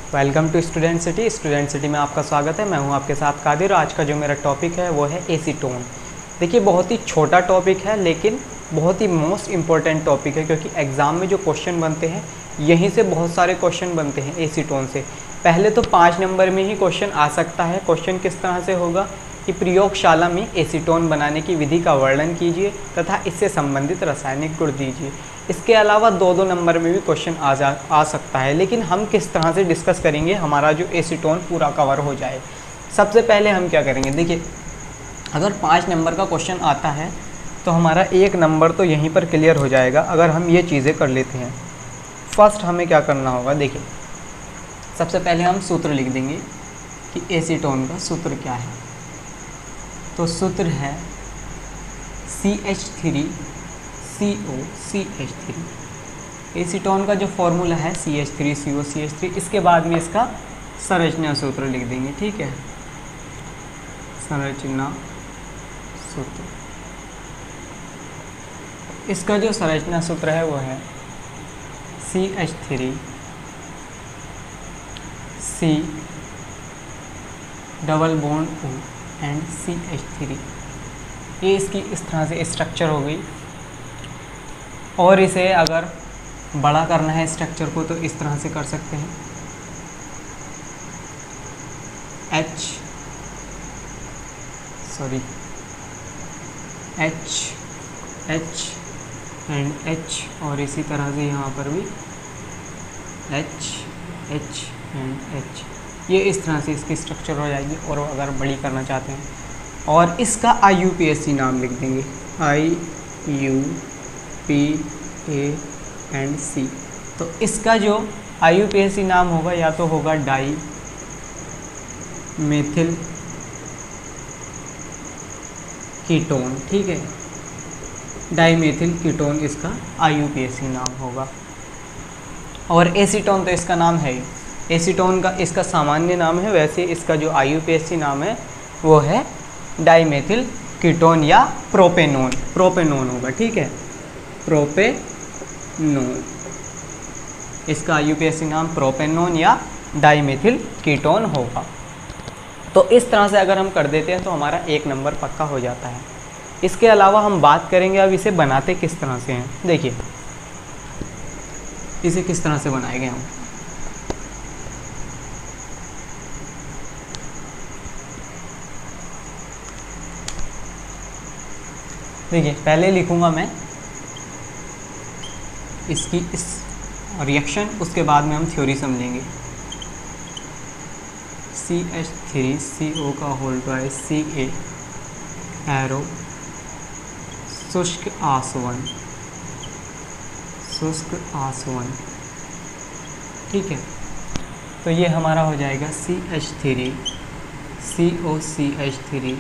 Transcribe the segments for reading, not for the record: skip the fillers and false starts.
Welcome to student city में आपका स्वागत है। मैं हूं आपके साथ कादिर। आज का जो मेरा टॉपिक है वो है एसीटोन। देखिए, बहुत ही छोटा टॉपिक है लेकिन बहुत ही मोस्ट इम्पॉर्टेंट टॉपिक है, क्योंकि एग्ज़ाम में जो क्वेश्चन बनते हैं यहीं से बहुत सारे क्वेश्चन बनते हैं एसीटोन से। पहले तो 5 नंबर में ही क्वेश्चन आ सकता है। क्वेश्चन किस तरह से होगा कि प्रयोगशाला में एसीटोन बनाने की विधि का वर्णन कीजिए तथा इससे संबंधित रासायनिक गुण दीजिए। इसके अलावा 2-2 नंबर में भी क्वेश्चन आ सकता है, लेकिन हम किस तरह से डिस्कस करेंगे हमारा जो एसीटोन पूरा कवर हो जाए। सबसे पहले हम क्या करेंगे, देखिए अगर 5 नंबर का क्वेश्चन आता है तो हमारा 1 नंबर तो यहीं पर क्लियर हो जाएगा अगर हम ये चीज़ें कर लेते हैं। फर्स्ट हमें क्या करना होगा, देखिए सबसे पहले हम सूत्र लिख देंगे कि एसीटोन का सूत्र क्या है। तो सूत्र है CH3COCH3। एसीटोन का जो फॉर्मूला है CH3COCH3। इसके बाद में इसका संरचना सूत्र लिख देंगे, ठीक है। संरचना सूत्र, इसका जो संरचना सूत्र है वो है CH3 C double bond O and CH3। ये इसकी इस तरह से स्ट्रक्चर हो गई। और इसे अगर बड़ा करना है स्ट्रक्चर को तो इस तरह से कर सकते हैं, H एंड H, और इसी तरह से यहाँ पर भी H एंड H। ये इस तरह से इसकी स्ट्रक्चर हो जाएगी। और अगर बड़ी करना चाहते हैं और इसका IUPAC नाम लिख देंगे, IUPAC। तो इसका जो IUPAC नाम होगा या तो होगा डाई मेथिल कीटोन, ठीक है। डाईमेथिल कीटोन इसका IUPAC नाम होगा। और एसीटोन तो इसका नाम है ही। एसीटोन का इसका सामान्य नाम है, वैसे इसका जो IUPAC नाम है वो है डाईमेथिल कीटोन या प्रोपेनोन होगा, ठीक है। प्रोपेनोन, इसका IUPAC नाम प्रोपेनोन या डाईमेथिल कीटोन होगा। तो इस तरह से अगर हम कर देते हैं तो हमारा 1 नंबर पक्का हो जाता है। इसके अलावा हम बात करेंगे अब इसे बनाते किस तरह से हैं। देखिए इसे किस तरह से बनाएंगे हम। देखिए पहले लिखूंगा मैं इसकी इस रिएक्शन, उसके बाद में हम थ्योरी समझेंगे। CH3CO का होल ट्वाइस Ca एरो शुष्क आसवन, ठीक है। तो ये हमारा हो जाएगा CH3COCH3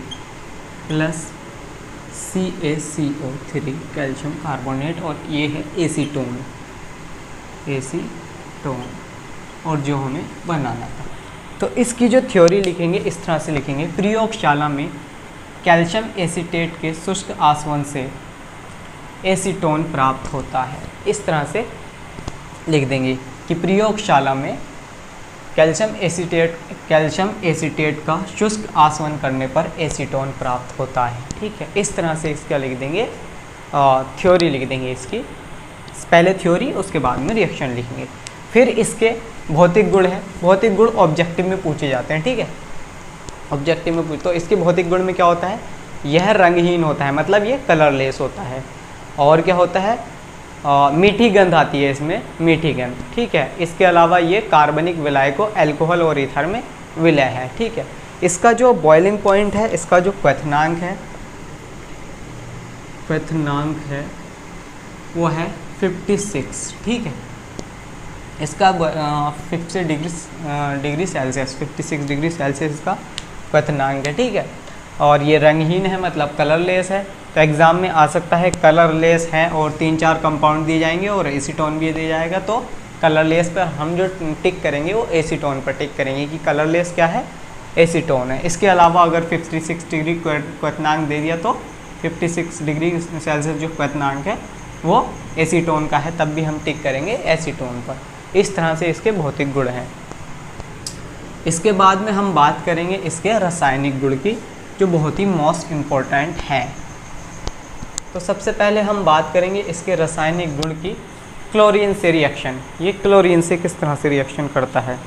plus CaCO3 calcium carbonate, और ये है एसीटोन और जो हमें बनाना था। तो इसकी जो थ्योरी लिखेंगे इस तरह से लिखेंगे, प्रयोगशाला में कैल्शियम एसीटेट के शुष्क आसवन से एसीटोन प्राप्त होता है। इस तरह से लिख देंगे कि प्रयोगशाला में कैल्शियम एसीटेट का शुष्क आसवन करने पर एसीटोन प्राप्त होता है, ठीक है। इस तरह से इसका लिख देंगे, थ्योरी लिख देंगे इसकी। पहले थ्योरी, उसके बाद में रिएक्शन लिखेंगे। फिर इसके भौतिक गुण है। भौतिक गुण ऑब्जेक्टिव में पूछे जाते हैं, ठीक है। ऑब्जेक्टिव में तो इसके भौतिक गुण में क्या होता है, यह रंगहीन होता है, मतलब ये कलरलेस होता है। और क्या होता है, मीठी गंध आती है इसमें, मीठी गंध, ठीक है। इसके अलावा ये कार्बनिक विलय को अल्कोहल और ईथर में विलय है, ठीक है। इसका जो बॉइलिंग पॉइंट है, इसका जो क्वथनांक है वो है 56, ठीक है। इसका 50 डिग्री सेल्सियस 56 डिग्री सेल्सियस इसका क्वथनांक है, ठीक है। और ये रंगहीन है, मतलब कलरलेस है। तो एग्ज़ाम में आ सकता है कलरलेस है और 3-4 कंपाउंड दिए जाएंगे और एसीटोन भी दिया जाएगा। तो कलरलेस पर हम जो टिक करेंगे वो एसीटोन पर टिक करेंगे कि कलरलेस क्या है, एसीटोन है। इसके अलावा अगर 56 डिग्री क्वथनांक दे दिया तो 56 डिग्री सेल्सियस जो क्वथनांक है वो एसीटोन का है, तब भी हम टिक करेंगे एसीटोन पर। इस तरह से इसके भौतिक गुण हैं। इसके बाद में हम बात करेंगे इसके रासायनिक गुण की, जो बहुत ही मोस्ट इम्पोर्टेंट है। तो सबसे पहले हम बात करेंगे इसके रासायनिक गुण की, क्लोरीन से रिएक्शन। ये क्लोरीन से किस तरह से रिएक्शन करता है,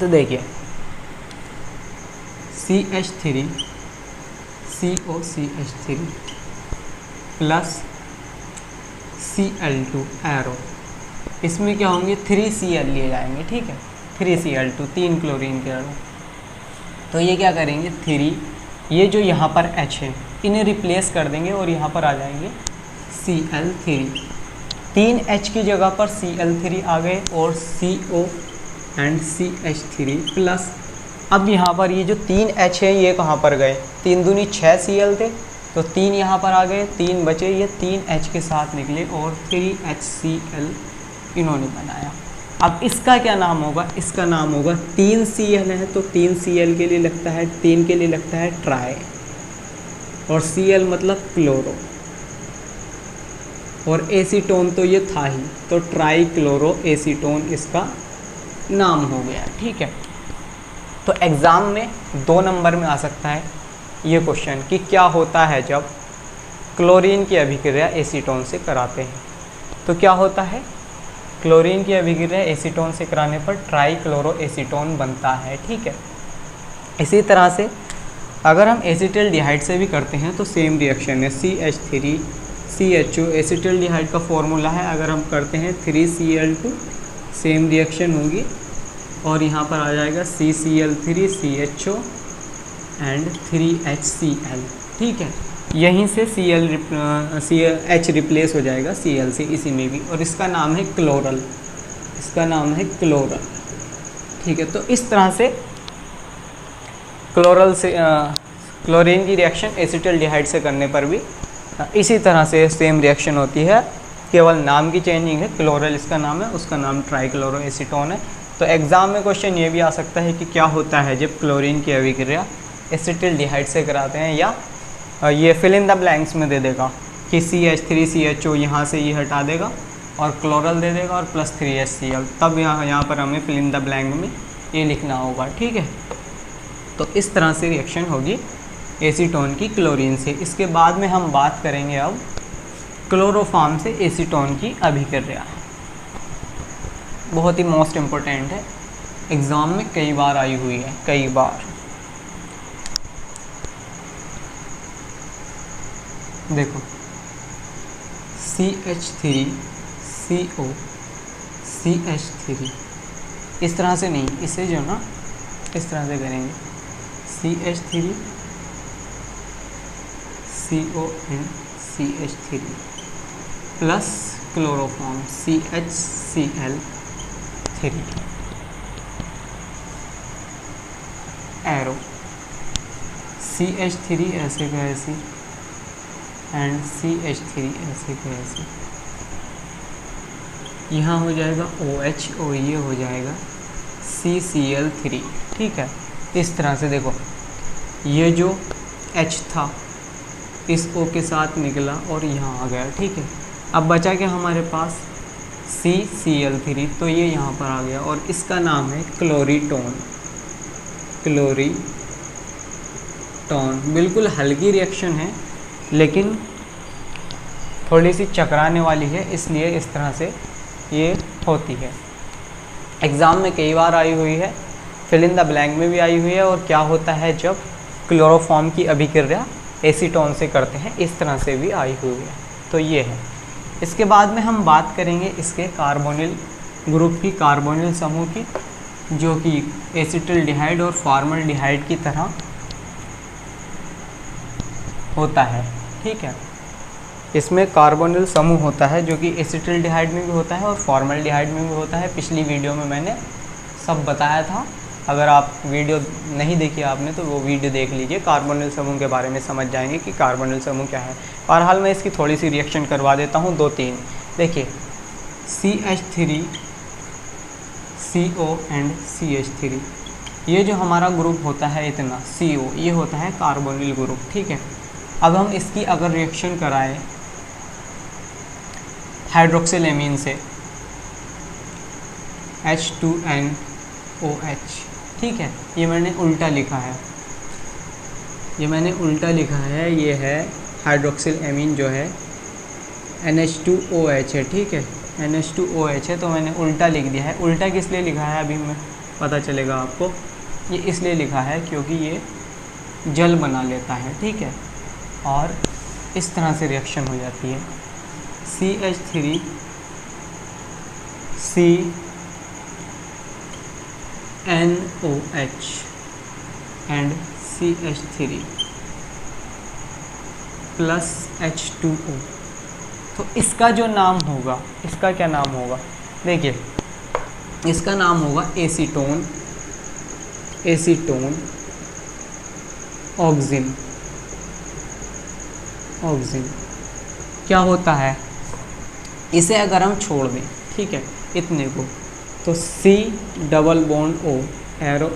तो देखिए CH3 COCH3 plus Cl2 arrow, इसमें क्या होंगे 3Cl लिए जाएंगे, ठीक है, 3Cl2 3 क्लोरीन के अणु। तो ये क्या करेंगे 3, ये जो यहाँ पर H है इन्हें रिप्लेस कर देंगे और यहाँ पर आ जाएंगे Cl3, 3H की जगह पर Cl3 आ गए और CO एंड CH3 प्लस, अब यहाँ पर ये जो 3H है ये कहाँ पर गए, 3 दूनी 6 Cl थे तो 3 यहाँ पर आ गए, 3 बचे, ये 3H के साथ निकले और 3HCl इन्होंने बनाया। अब इसका क्या नाम होगा, इसका नाम होगा 3Cl है तो 3Cl के लिए लगता है, 3 के लिए लगता है ट्राई, और Cl मतलब क्लोरो, और एसीटोन तो ये था ही, तो ट्राई क्लोरो एसीटोन इसका नाम हो गया, ठीक है। तो एग्ज़ाम में 2 नंबर में आ सकता है ये क्वेश्चन कि क्या होता है जब क्लोरीन की अभिक्रिया एसीटोन से कराते हैं। तो क्या होता है, क्लोरीन की अभिक्रिया एसीटोन से कराने पर ट्राई क्लोरो एसीटोन बनता है, ठीक है। इसी तरह से अगर हम एसिटिल्डिहाइड से भी करते हैं तो सेम रिएक्शन है, CH3 CHO एसिटिल्डिहाइड का फॉर्मूला है, अगर हम करते हैं 3Cl2 सेम रिएक्शन होगी और यहाँ पर आ जाएगा CCl3 CHO एंड 3HCl, ठीक है। यहीं से H रिप्लेस हो जाएगा Cl से इसी में भी, और इसका नाम है क्लोरल, इसका नाम है क्लोरल, ठीक है। तो इस तरह से क्लोरल से क्लोरीन की रिएक्शन एसिटिल्डिहाइड से करने पर भी इसी तरह से सेम रिएक्शन होती है, केवल नाम की चेंजिंग है, क्लोरल इसका नाम है, उसका नाम ट्राईक्लोरो एसीटोन है। तो एग्ज़ाम में क्वेश्चन ये भी आ सकता है कि क्या होता है जब क्लोरीन की अभिक्रिया एसिटिल्डिहाइड से कराते हैं, या ये फिल इन द ब्लैंक्स में दे देगा कि CH3 CHO यहाँ से ये हटा देगा और क्लोरल दे देगा और प्लस 3HCl, तब यहाँ पर हमें फिल इन द ब्लैंक में ये लिखना होगा, ठीक है। तो इस तरह से रिएक्शन होगी एसीटोन की क्लोरीन से। इसके बाद में हम बात करेंगे अब क्लोरोफॉर्म से एसीटोन की अभिक्रिया, बहुत ही मोस्ट इम्पोर्टेंट है, एग्ज़ाम में कई बार आई हुई है, कई बार। देखो CH3 CO CH3, इस तरह से नहीं, इसे जो ना इस तरह से करेंगे CH3 CO and CH3 plus chloroform CHCl3 arrow, CH3 ऐसे का ऐसे एंड CH3 ऐसे का ऐसे, यहाँ हो जाएगा OH और ये हो जाएगा CCl3, ठीक है। इस तरह से देखो ये जो H था इस O के साथ निकला और यहाँ आ गया, ठीक है। अब बचा क्या हमारे पास CCl3, तो ये यहाँ पर आ गया और इसका नाम है क्लोरीटोन, क्लोरीटोन। बिल्कुल हल्की रिएक्शन है लेकिन थोड़ी सी चकराने वाली है, इसलिए इस तरह से ये होती है। एग्ज़ाम में कई बार आई हुई है, फिल इन द ब्लैंक में भी आई हुई है, और क्या होता है जब क्लोरोफॉर्म की अभिक्रिया एसीटोन से करते हैं, इस तरह से भी आई हुई है। तो ये है। इसके बाद में हम बात करेंगे इसके कार्बोनिल ग्रुप की, कार्बोनिल समूह की, जो कि एसिटिल्डिहाइड और फॉर्मल्डिहाइड की तरह होता है, ठीक है। इसमें कार्बोनिल समूह होता है जो कि एसिटिल्डिहाइड में भी होता है और फॉर्मल्डिहाइड में भी होता है। पिछली वीडियो में मैंने सब बताया था, अगर आप वीडियो नहीं देखी आपने तो वो वीडियो देख लीजिए, कार्बोनिल समूह के बारे में समझ जाएंगे कि कार्बोनिल समूह क्या है। बहरहाल मैं इसकी थोड़ी सी रिएक्शन करवा देता हूँ, 2-3। देखिए CH3 CO एंड CH3, ये जो हमारा ग्रुप होता है इतना CO, ये होता है कार्बोनिल ग्रुप, ठीक है। अब हम इसकी अगर रिएक्शन कराएं हाइड्रोक्सिलेमीन से H2N OH, ठीक है। ये मैंने उल्टा लिखा है, ये है हाइड्रोक्सिल एमीन जो है NH2OH है, ठीक है, NH2OH है, तो मैंने उल्टा लिख दिया है। उल्टा किस लिए लिखा है अभी मैं पता चलेगा आपको। ये इसलिए लिखा है क्योंकि ये जल बना लेता है, ठीक है, और इस तरह से रिएक्शन हो जाती है। CH3 CNOH and CH3 plus H2O। तो इसका जो नाम होगा, इसका क्या नाम होगा, देखिए इसका नाम होगा एसीटोन ऑक्सिन। क्या होता है, इसे अगर हम छोड़ दें, ठीक है, इतने को, तो C double bond O arrow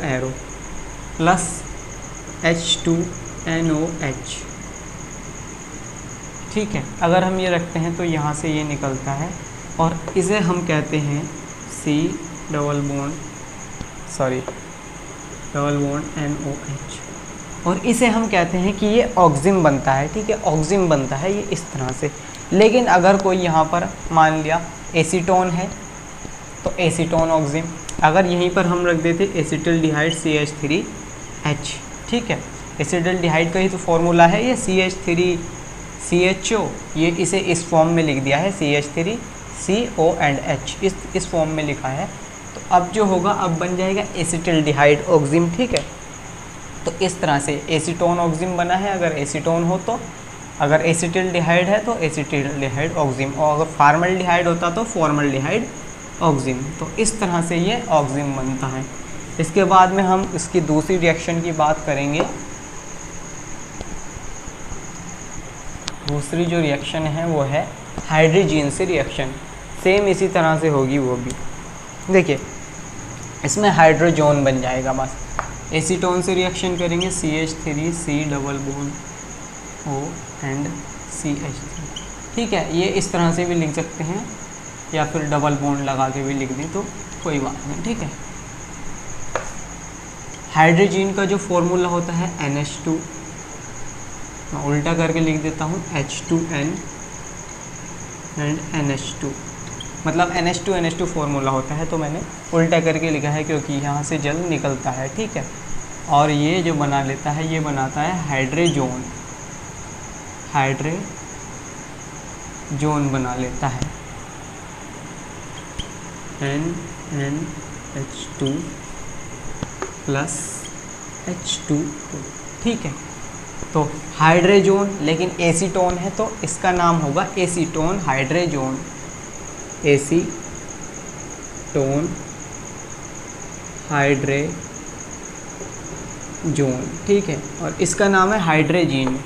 plus H2NOH, ठीक है। अगर हम ये रखते हैं तो यहाँ से ये निकलता है और इसे हम कहते हैं C डबल बॉन्ड NOH, और इसे हम कहते हैं कि ये ऑक्सिन बनता है, ठीक है, ऑक्सिन बनता है ये इस तरह से। लेकिन अगर कोई यहाँ पर मान लिया एसीटोन है तो एसीटोन ऑक्सिन, अगर यहीं पर हम रख देते एसिटिल्डिहाइड CH3H, ठीक है, एसिटिल्डिहाइड का ही तो फॉर्मूला है ये CH3CHO, ये इसे इस फॉर्म में लिख दिया है CH3CO एंड H, इस फॉर्म में लिखा है। तो अब जो होगा, अब बन जाएगा एसिटिल्डिहाइड ऑक्सिन, ठीक है। तो इस तरह से एसीटोन ऑक्सिन बना है, अगर एसीटोन हो तो, अगर एसिटिल्डिहाइड है तो एसिटिल्डिहाइड ऑक्सिन, और अगर फॉर्मल्डिहाइड होता तो फॉर्मल्डिहाइड ऑक्सिन। तो इस तरह से ये ऑक्सिन बनता है। इसके बाद में हम इसकी दूसरी रिएक्शन की बात करेंगे। दूसरी जो रिएक्शन है वो है हाइड्रोजन से रिएक्शन, सेम इसी तरह से होगी वो भी। देखिए इसमें हाइड्रोजन बन जाएगा, बस एसीटोन से रिएक्शन करेंगे CH3 C double bond O and CH3, ठीक है। ये इस तरह से भी लिख सकते हैं या फिर डबल बॉन्ड लगा के भी लिख दें तो कोई बात नहीं, ठीक है। हाइड्रोजन का जो फॉर्मूला होता है NH2, मैं उल्टा करके लिख देता हूँ H2N एंड NH2, मतलब NH2 फॉर्मूला होता है, तो मैंने उल्टा करके लिखा है क्योंकि यहाँ से जल निकलता है, ठीक है। और ये जो बना लेता है, ये बनाता है हाइड्रोजन बना लेता है NH2 प्लस H2O, ठीक है। तो हाइड्रोजन, लेकिन एसीटोन है तो इसका नाम होगा एसीटोन हाइड्रोजन, एसीटोन हाइड्रोजन, ठीक है। और इसका नाम है हाइड्रोजन।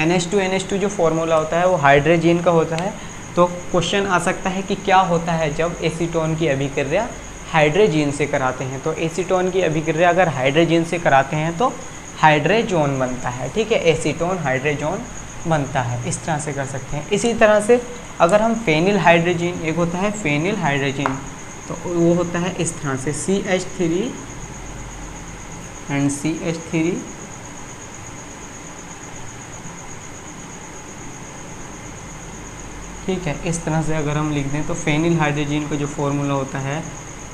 NH2 जो फॉर्मूला होता है वो हाइड्रोजन का होता है। तो क्वेश्चन आ सकता है कि क्या होता है जब एसीटोन की अभिक्रिया हाइड्रोजन से कराते हैं। तो एसीटोन की अभिक्रिया अगर हाइड्रोजन से कराते हैं तो हाइड्रोजन बनता है, ठीक है, एसीटोन हाइड्रोजन बनता है। इस तरह से कर सकते हैं। इसी तरह से अगर हम फेनिल हाइड्रोजन, एक होता है फेनिल हाइड्रोजन, तो वो होता है इस तरह से CH3 एंड CH3, ठीक है। इस तरह से अगर हम लिख दें तो फेनिल हाइड्रोजन का जो फॉर्मूला होता है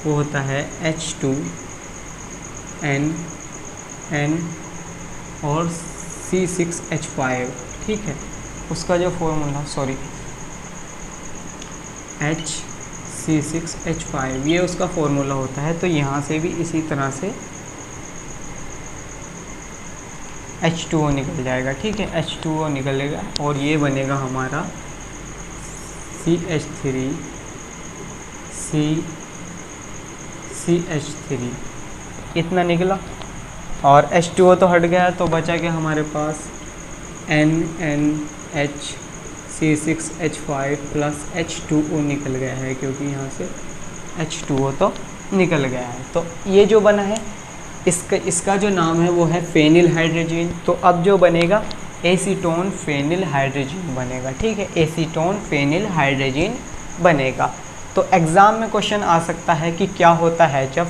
वो होता है H2N और C6H5, ठीक है। उसका जो फॉर्मूला HC6H5, ये उसका फॉर्मूला होता है। तो यहाँ से भी इसी तरह से H2O निकल जाएगा, ठीक है, H2O निकलेगा और ये बनेगा हमारा CH3 CH3, इतना निकला। और H2O तो हट गया, तो बचा क्या हमारे पास NNHC6H5 प्लस H2O निकल गया है, क्योंकि यहाँ से H2O तो निकल गया है। तो ये जो बना है इसका जो नाम है वो है फेनिल हाइड्रोजन। तो अब जो बनेगा एसीटोन फेनिल हाइड्रोजन बनेगा, ठीक है, एसीटोन फेनिल हाइड्रोजन बनेगा। तो एग्ज़ाम में क्वेश्चन आ सकता है कि क्या होता है जब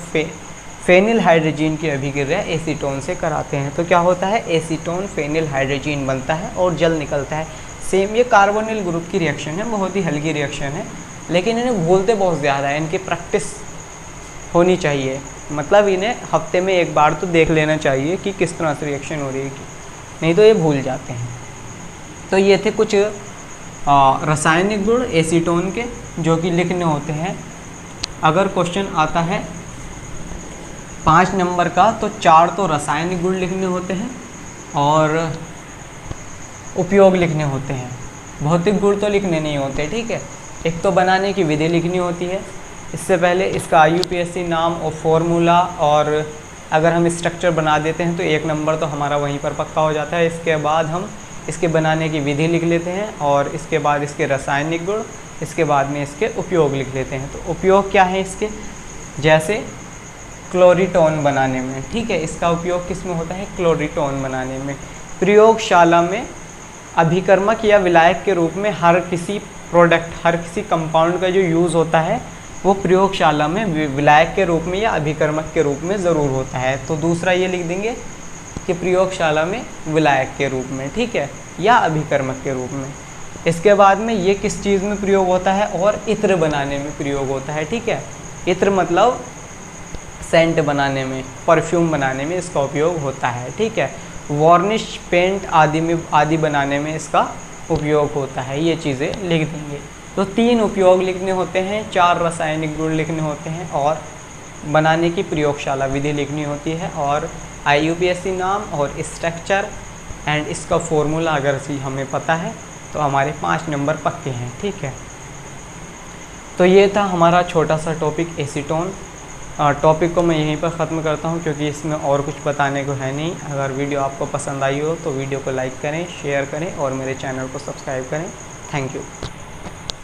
फेनिल हाइड्रोजीन की अभिक्रिया एसीटोन से कराते हैं। तो क्या होता है, एसीटोन फेनिल हाइड्रोजीन बनता है और जल निकलता है। सेम ये कार्बोनिल ग्रुप की रिएक्शन है, बहुत ही हल्की रिएक्शन है, लेकिन इन्हें भूलते बहुत ज़्यादा है, इनकी प्रैक्टिस होनी चाहिए। मतलब इन्हें हफ्ते में एक बार तो देख लेना चाहिए कि किस तरह से रिएक्शन हो रही है, नहीं तो ये भूल जाते हैं। तो ये थे कुछ रासायनिक गुण एसीटोन के जो कि लिखने होते हैं। अगर क्वेश्चन आता है 5 नंबर का तो 4 तो रासायनिक गुण लिखने होते हैं और उपयोग लिखने होते हैं, भौतिक गुण तो लिखने नहीं होते, ठीक है। एक तो बनाने की विधि लिखनी होती है, इससे पहले इसका IUPAC नाम और फॉर्मूला, और अगर हम स्ट्रक्चर बना देते हैं तो 1 नंबर तो हमारा वहीं पर पक्का हो जाता है। इसके बाद हम इसके बनाने की विधि लिख लेते हैं और इसके बाद इसके रासायनिक गुण, इसके बाद में इसके उपयोग लिख लेते हैं। तो उपयोग क्या है इसके, जैसे क्लोरीटोन बनाने में, ठीक है, इसका उपयोग किस में होता है, क्लोरीटोन बनाने में। प्रयोगशाला में अभिकर्मक या विलायक के रूप में हर किसी प्रोडक्ट, हर किसी कंपाउंड का जो यूज़ होता है वो प्रयोगशाला में विलायक के रूप में या अभिकर्मक के रूप में ज़रूर होता है। तो दूसरा ये लिख देंगे कि प्रयोगशाला में विलायक के रूप में, ठीक है, या अभिकर्मक के रूप में। इसके बाद में ये किस चीज़ में प्रयोग होता है, और इत्र बनाने में प्रयोग होता है, ठीक है। इत्र मतलब सेंट बनाने में, परफ्यूम बनाने में इसका उपयोग होता है, ठीक है। वार्निश, पेंट आदि बनाने में इसका उपयोग होता है। ये चीज़ें लिख देंगे। तो 3 उपयोग लिखने होते हैं, 4 रासायनिक गुण लिखने होते हैं और बनाने की प्रयोगशाला विधि लिखनी होती है, और IUPAC नाम और स्ट्रक्चर एंड इसका फॉर्मूला अगर हमें पता है तो हमारे 5 नंबर पक्के हैं, ठीक है। तो ये था हमारा छोटा सा टॉपिक एसीटोन। टॉपिक को मैं यहीं पर ख़त्म करता हूँ क्योंकि इसमें और कुछ बताने को है नहीं। अगर वीडियो आपको पसंद आई हो तो वीडियो को लाइक करें, शेयर करें और मेरे चैनल को सब्सक्राइब करें। Thank you.